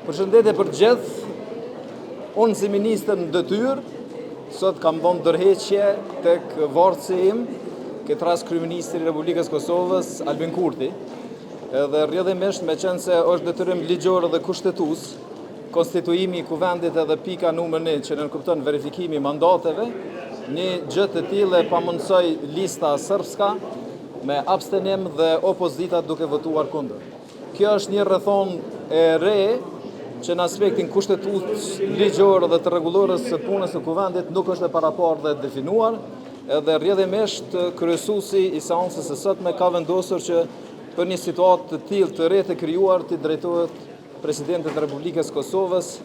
Përshëndetje për gjithë, unë si ministër në detyrë, sot kam bënë ndërheqje tek varësi im, këtë rast kryeministri i Republikës Kosovës, Albin Kurti, edhe rrjedhimisht me qenë se është detyrim ligjor dhe kushtetues, konstituimi i kuvendit edhe pika numër 1 që nënkupton verifikimi i mandateve, një gjë të tillë pamundësoi lista sërbska me abstenim dhe opozita duke votuar kundër. Kjo është një rrethonë e re që në aspektin kushtetues, ligjor dhe të rregullorës së punës së kuvendit nuk është e paraparë dhe definuar, edhe rrjedhimisht kryesuesi i seancës së sotme ka vendosur që për një situatë të tillë të re të krijuar të drejtohet Presidentit të Republikës Kosovës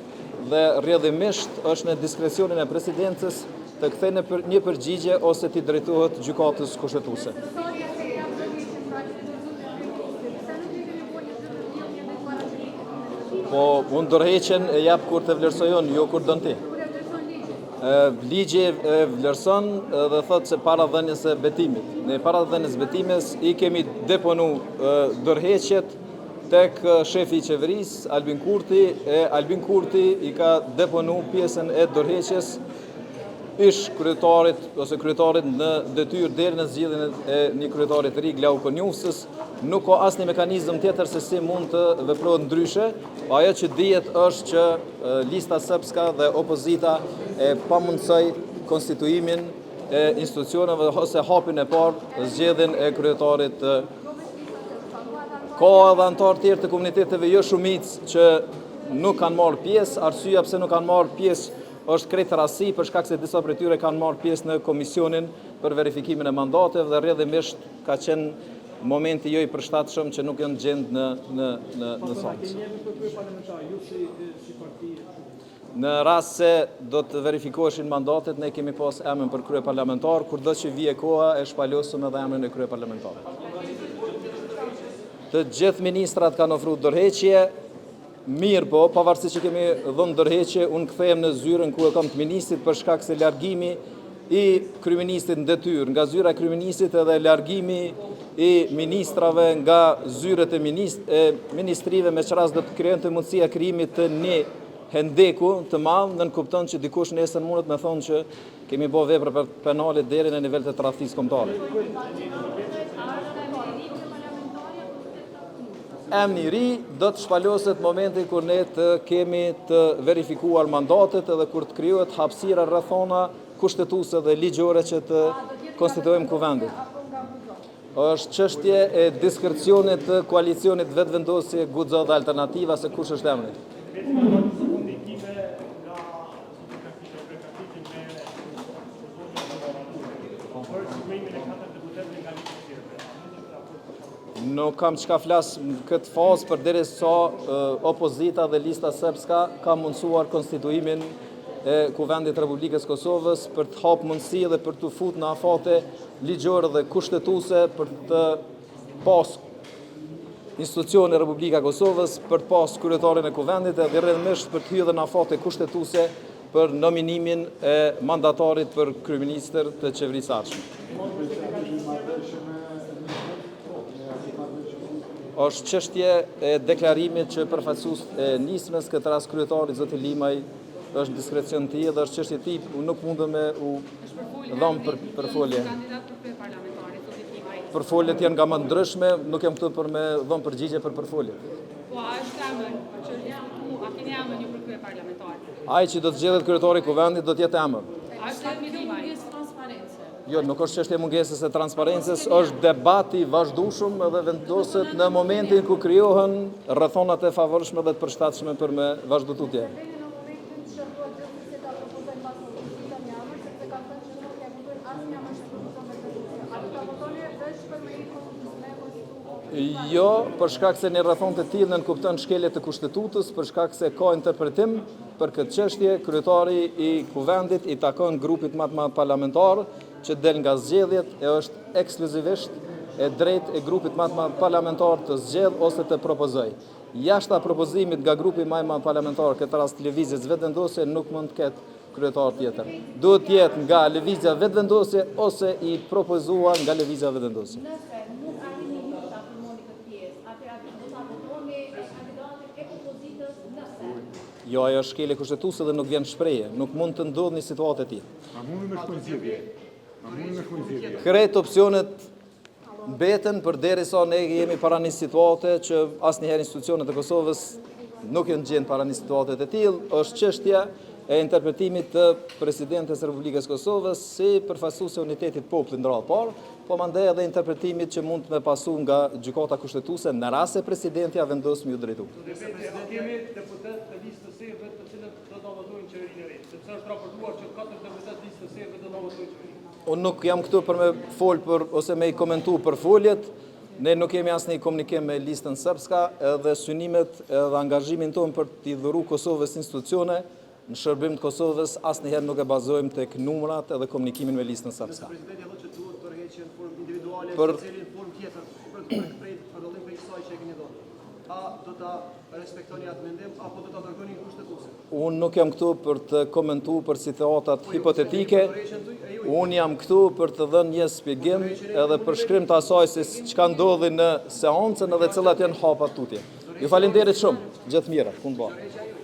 dhe rrjedhimisht është në diskrecionin e presidencës të kthejë në një përgjigje ose të drejtohet gjykatës kushtetuese. Po, unë ndërheqjen e jap kur të vlerësojon, jo kur don ti. Ligji e vlerëson dhe thotë se para dhënies së betimit. Ne para dhënies betimes i kemi deponu ndërheqjet tek shefi i qeverisë, Albin Kurti, e Albin Kurti i ka deponu pjesën e ndërheqjes ish kryetarit ose kryetarit në detyrë deri në zgjedhjen e një kryetari të ri, Glau Konjusës. Nuk ka asnjë mekanizëm tjetër se si mund të veprohet ndryshe. Ajo që dihet është që lista sërbska dhe opozita e pamundësoi konstituimin e institucioneve ose hapin e parë zgjedhjen e kryetarit. Ka edhe anëtar tjerë të komuniteteve jo shumicë që nuk kanë marrë pjesë. Arsyeja pse nuk kanë marrë pjesë është krejt rasti për shkak se disa prej tyre kanë marrë pjesë në komisionin për verifikimin e mandateve dhe rrjedhimisht ka qenë momenti jo i përshtatshëm që nuk janë gjendë në salë. Në rast se do të verifikoheshin mandatet, ne kemi pas emrin për kryeparlamentar, kurdo që vije koha e shpalosëm edhe emrin e kryeparlamentarit. Të gjithë ministrat kanë ofruar ndërheqje. Mirë po, pavarësisht që kemi dhënë ndërheqje, unë kthehem në zyrën ku e kam të ministrit për shkak se largimi i kryeministit në detyrë nga zyra e kryeministit edhe largimi i ministrave nga zyrët e ministrive me çrast do të krijonte mundësia e krijimit të një hendeku të madh, nënkupton që dikush nesër mundet me thonë që kemi bërë vepra penale deri në nivel të tradhtisë kombëtare. Emri i ri do të shpaloset momentin kur ne të kemi të verifikuar mandatet edhe kur të krijohet hapësira rrethona kushtetuese dhe ligjore që të konstituojmë kuvendit. Është çështje e diskrecionit të koalicionit vetëvendosje Guxo dhe Alternativa se kush është emri. Nuk kam çka flas në këtë fazë përderisa opozita dhe lista sërbska ka mundësuar konstituimin e kuvendit të Republikës Kosovës për të hapë mundësi dhe për të futur në afate ligjore dhe kushtetuese për të pas institucione e Republika Kosovës, për të pas kryetarin e kuvendit dhe rrjedhimisht për të hyrë në afate kushtetuese për nominimin e mandatarit për kryeministër të qeverisë ardhshme. Është çështje e deklarimit që përfaqësues e nismës këtë rast kryetari zoti Limaj është diskrecion të tij dhe është çështje tip, unë nuk mundem me u dhëm për folje. Përfoljet janë nga më ndryshme, nuk jam këtu për me dhëm përgjigje për përfoljet. Po, a është emër që a keni emër një për kryeparlamentar? Ai që do të zgjedhet kryetari i kuvendit do të jetë emër. A është Limaj? Jo, nuk është çështje mungesës së transparencës, është debati i vazhdueshëm dhe vendoset në momentin ku krijohen rrethonat e favorshme dhe të përshtatshme për me vazhdu tutje. Jo, për shkak se një rrethon të tillë nënkupton shkelje të kushtetutës, për shkak se ka interpretim për këtë çështje, kryetari i kuvendit i takon grupit më të madh parlamentar që del nga zgjedhjet e është ekskluzivisht e drejtë e grupit më të madh parlamentar të zgjedh ose të propozoj. Jashta propozimit nga grupi më i madh parlamentar, këtë rast lëvizjes vetëvendosje, nuk mund të ketë kryetar tjetër. Duhet të jetë nga lëvizja vetëvendosje ose i propozuar nga lëvizja vetëvendosje. Jo, ajo është shkelje kushtetuese dhe nuk vjen shprehje, nuk mund të ndodhë një situatë e tillë. A mundi me shkojnë zgjedhje? A mundi me shkojnë zgjedhje? Krejt opsionet mbeten përderisa ne jemi para një situate që asnjëherë institucionet e Kosovës nuk janë gjendë para një situate të tillë, është çështja e interpretimit të Presidentes Republikës Kosovës si përfaqësuese e unitetit popullit në radhë parë, po mandej edhe interpretimit që mund të me pasu nga gjykata kushtetuese në rast se presidenti ja vendos me ju drejtu. Kemi deputet të listë të serbëve të cilët do ta votojnë qeverinë e re, sepse është raportuar që 4 deputet listë të serbëve do ta votojnë qeverinë. Unë nuk jam këtu për me fol për ose me i komentu për foljet. Ne nuk kemi asnjë komunikim me listën srpska, edhe synimet edhe angazhimin tonë për t'i dhuru Kosovës institucione në shërbim të Kosovës asnjëherë nuk e bazojmë tek numrat edhe komunikimin me listën srpska. Presidenti thotë që duhet tërheqje në formë individuale, Për- secili në formë tjetër për të përdorim për kësaj që e keni dhënë. A do ta respektoni atë mendim apo do ta dërgoni në kushtetuese? Unë nuk jam këtu për të komentu për situatat hipotetike, unë jam këtu për të dhënë një shpjegim edhe për shkrim të asaj se çka ndodhi në seancën edhe cilat janë hapat tutje. Ju falenderit shumë, gjithë mira, punë bashkë.